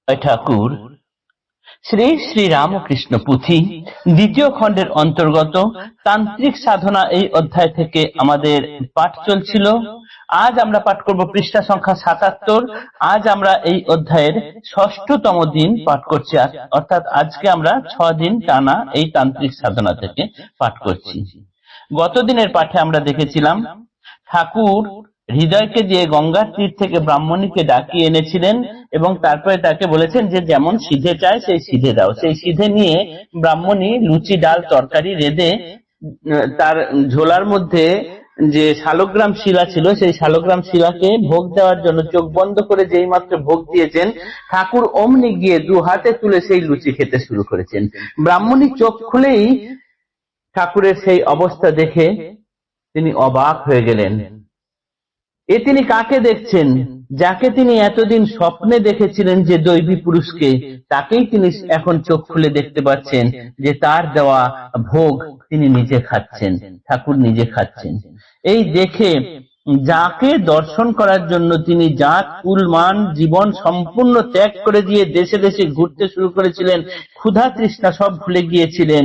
জয় ঠাকুর। শ্রী শ্রী রামকৃষ্ণ পুঁথি দ্বিতীয় খণ্ডের অন্তর্গত তান্ত্রিক সাধনা এই অধ্যায় থেকে আমাদের পাঠ চলছিল। আজ আমরা পাঠ করব পৃষ্ঠা সংখ্যা ৭৭। আজ আমরা এই অধ্যায়ের ৬ষ্ঠতম দিন পাঠ করছি, অর্থাৎ আজকে আমরা ৬ দিন টানা এই তান্ত্রিক সাধনা থেকে পাঠ করছি। গত দিনের পাঠে আমরা দেখেছিলাম ঠাকুর হৃদয়কে দিয়ে গঙ্গার তীর থেকে ব্রাহ্মণীকে ডাকিয়ে এনেছিলেন এবং তারপরে তাকে বলেছেন যে যেমন সিধে চায় সেই সিধে দাও। সেই সিধে নিয়ে ব্রাহ্মণী লুচি ডাল তরকারি রেঁধে তার ঝোলার মধ্যে যে শালগ্রাম শিলা ছিল সেই শালগ্রাম শিলাকে ভোগ দেওয়ার জন্য চোখ বন্ধ করে যেই মাত্র ভোগ দিয়েছেন, ঠাকুর অমনি গিয়ে দু হাতে তুলে সেই লুচি খেতে শুরু করেছেন। ব্রাহ্মণী চোখ খুলেই ঠাকুরের সেই অবস্থা দেখে তিনি অবাক হয়ে গেলেন। তিনি কাকে দেখছেন? যাকে তিনি এতদিন স্বপ্নে দেখেছিলেন যে দৈবী পুরুষকে, তাকেই তিনি এখন চোখ খুলে দেখতে পাচ্ছেন যে তার দেওয়া ভোগ তিনি নিজে খাচ্ছেন, ঠাকুর নিজে খাচ্ছেন। এই দেখে যাকে দর্শন করার জন্য তিনি জাত কুল মান জীবন সম্পূর্ণ ত্যাগ করে দিয়ে দেশে দেশে ঘুরতে শুরু করেছিলেন, ক্ষুধা তৃষ্ণা সব ভুলে গিয়েছিলেন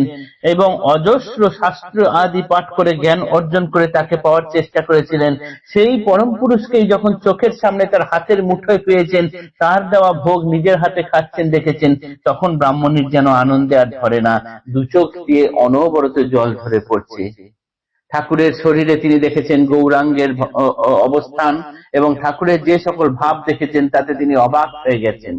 এবং অজস্র শাস্ত্র আদি পাঠ করে জ্ঞান অর্জন করে তাকে পাওয়ার চেষ্টা করেছিলেন, সেই পরম পুরুষকেই যখন চোখের সামনে তার হাতের মুঠোয় পেয়েছেন, তার দেওয়া ভোগ নিজের হাতে খাচ্ছেন দেখেছেন, তখন ব্রাহ্মণীর যেন আনন্দে আর ধরে না, দু চোখ দিয়ে অনবরত জল ঝরে পড়ছে। ঠাকুরের শরীরে তিনি দেখেছেন গৌরাঙ্গের অবস্থান এবং ঠাকুরের যে সকল ভাব দেখেছেন তাতে তিনি অবাক হয়ে গেছেন।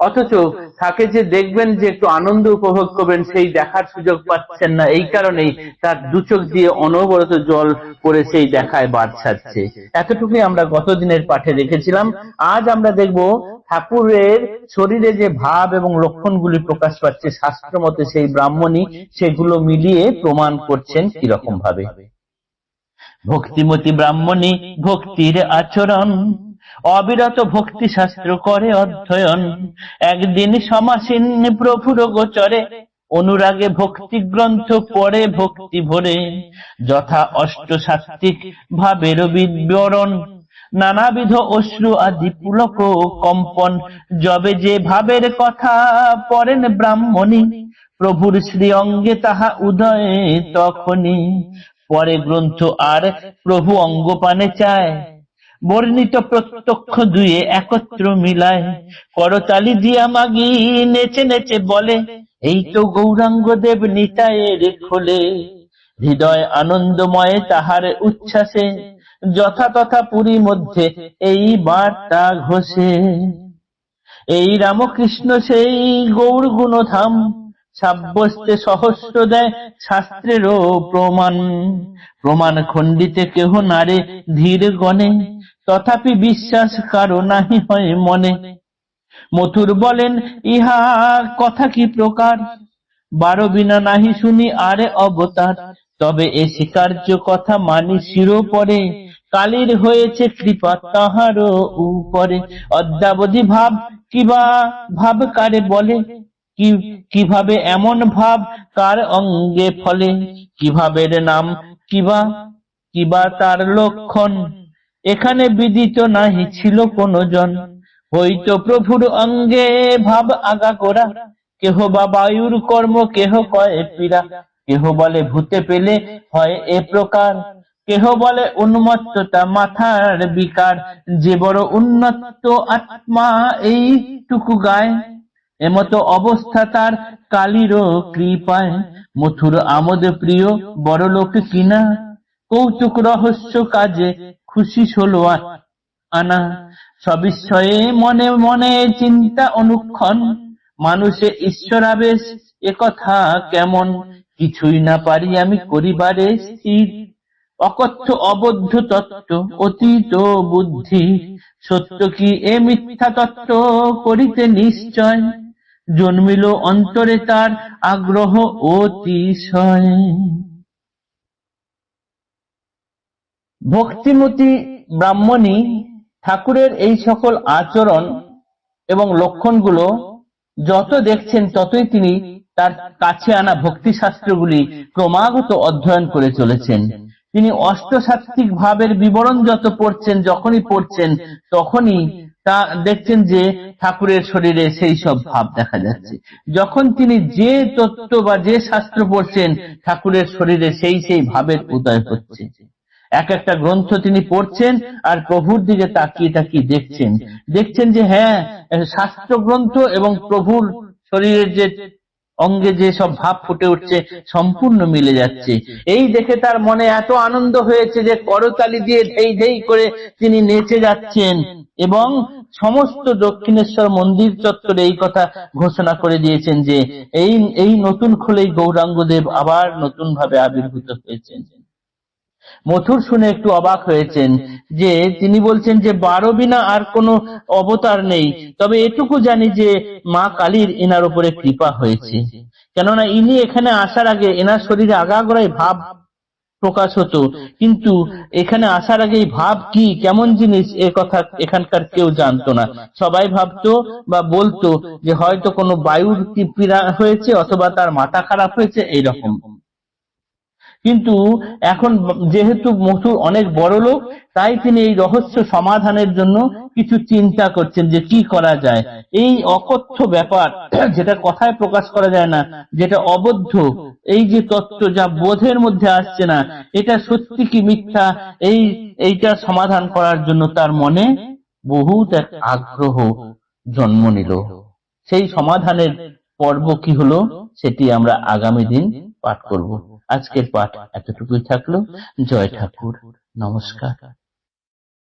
অথচ তাকে যে দেখবেন, যে একটু আনন্দ উপভোগ করবেন, সেই দেখার সুযোগ পাচ্ছেন না। এই কারণেই তার দু চোখ দিয়ে অনবরত জল পড়ে সেই দেখায় বাদ সাধছে। এতটুকুই আমরা গত দিনের পাঠে দেখেছিলাম। আজ আমরা দেখব ঠাকুরের শরীরে যে ভাব এবং লক্ষণগুলি প্রকাশ পাচ্ছে শাস্ত্র মতে, সেই ব্রাহ্মণী সেগুলো মিলিয়ে প্রমাণ করছেন কিরকম ভাবে। ভক্তিমতী ব্রাহ্মণী ভক্তির আচরণ, অবিরত ভক্তি শাস্ত্র করে অধ্যয়ন, একদিন সমাসীন প্রভুর গোচরে, অনুরাগে ভক্তি গ্রন্থ পড়ে ভক্তি ভরে, যথা অষ্টসাত্ত্বিক ভাবের বিবরণ, নানাবিধ অশ্রু আদি পুলক কম্পন, যবে যে ভাবের কথা পড়েন ব্রাহ্মণী, প্রভুর শ্রী অঙ্গে তাহা উদয় তখনই, পরে গ্রন্থ আর প্রভু অঙ্গপানে চায়, বর্ণিত প্রত্যক্ষ দুয়ে একত্র মিলায়, করতালি দিয়া মাগি নেচে নেচে বলে, এই তো গৌরাঙ্গ দেব নিতায়ের খোলে, হৃদয় আনন্দময় তাহার উচ্ছ্বাসে, যথা তথা পুরী মধ্যে এই বার্তা ঘোষে, এই রামকৃষ্ণ সেই গৌর গুণধাম, সাব্যস্তে সহস্র দেয় শাস্ত্রেরও প্রমাণ, প্রমাণ খণ্ডিতে কেহ নারে ধীর গণে, তথাপি বিশ্বাস কারো নাহি হয় মনে, মথুর বলেন ইহা কথা কি প্রকার, 12 বিনা নাহি শুনি আরে অবতার, তবে এ স্বীকার্য কথা মানি শিরোপরে, কালীর হয়েছে কৃপা তাহারও উপরে, অদ্যাবধি ভাব কিবা ভাব কারে বলে, কিভাবে এমন ভাব কার অঙ্গে ফলে, কিভাবের নাম কিবা তার লক্ষণ, এখানে বিদিত নাহি ছিল কোন জন, হইতো প্রভুর অঙ্গে ভাব আগা করা, কেহ বা বায়ুর কর্ম কেহ কয় পীড়া, কেহ বলে ভূতে পেলে হয় এ প্রকার, কেহ বলে উন্মত্ততা মাথার বিকার, যে বড় উন্নত আত্মা এইটুকু গায়, এমতো অবস্থা তার কালীরও কৃপায়, মথুর আমোদ প্রিয় বড় লোক কিনা, কৌতুক রহস্য কাজে খুশি 16 আনা, সবিস্ময়ে মনে মনে চিন্তা অনুক্ষণ, মানুষে ঈশ্বরাবেশ একথা কেমন, কিছুই না পারি আমি করিবারে স্থির, অকথ্য অবদ্ধ তত্ত্ব অতীত বুদ্ধি, সত্য কি এ মিথ্যা তত্ত্ব করিতে নিশ্চয়, জন্মিল অন্তরে তার আগ্রহ অতিশয়। ভক্তিমতী ব্রাহ্মণী ঠাকুরের এই সকল আচরণ এবং লক্ষণগুলো যত দেখছেন ততই তিনি তার কাছে আনা ভক্তি শাস্ত্রগুলি ক্রমাগত অধ্যয়ন করে চলেছেন। তিনি অষ্টসাত্ত্বিক ভাবের বিবরণ যত পড়ছেন, যখনই পড়ছেন তখনই তা দেখছেন যে ঠাকুরের শরীরে সেই সব ভাব দেখা যাচ্ছে। যখন তিনি যে তত্ত্ব বা যে শাস্ত্র পড়ছেন, ঠাকুরের শরীরে সেই ভাবের উদয় হচ্ছে। এক একটা গ্রন্থ তিনি পড়ছেন আর প্রভুর দিকে তাকিয়ে তাকিয়ে দেখছেন যে হ্যাঁ, শাস্ত্র গ্রন্থ এবং প্রভুর শরীরের যে অঙ্গে যে সব ভাব ফুটে উঠছে সম্পূর্ণ মিলে যাচ্ছে। এই দেখে তার মনে এত আনন্দ হয়েছে যে করতালি দিয়ে ধেই ধেই করে তিনি নেচে যাচ্ছেন এবং সমস্ত দক্ষিণেশ্বর মন্দির চত্বরে এই কথা ঘোষণা করে দিয়েছেন যে এই নতুন খোলেই গৌরাঙ্গদেব আবার নতুন ভাবে আবির্ভূত হয়েছেন। মথুর শুনে একটু অবাক হয়েছেন যে তিনি বলছেন যে 12 বিনা আর কোনো অবতার নেই, তবে এটুকু জানি যে মা কালীর এনার উপরে কৃপা হয়েছে। কেননা ইনি এখানে আসার আগে এনার শরীরে আগাগোড়াই ভাব প্রকাশ হতো, কিন্তু এখানে আসার আগে ভাব কি, কেমন জিনিস, এ কথা এখানকার কেউ জানতো না। সবাই ভাবতো বা বলতো যে হয়তো কোনো বায়ুর পীড়া হয়েছে অথবা তার মাথা খারাপ হয়েছে এইরকম। কিন্তু এখন যেহেতু মথুর অনেক বড় লোক, তাই তিনি এই রহস্য সমাধানের জন্য কিছু চিন্তা করছেন যে কি করা যায়। এই অকথ্য ব্যাপার যেটা কথায় প্রকাশ করা যায় না, যেটা অবদ্ধ, এই যে তত্ত্ব যা বোধের মধ্যে আসছে না, এটা সত্যি কি মিথ্যা, এইটা সমাধান করার জন্য তার মনে বহুত এক আগ্রহ জন্ম নিল। সেই সমাধানের পর্ব কি হলো সেটি আমরা আগামী দিন পাঠ করব। আজকের পাঠ এতটুকুই থাকলো। জয় ঠাকুর, নমস্কার।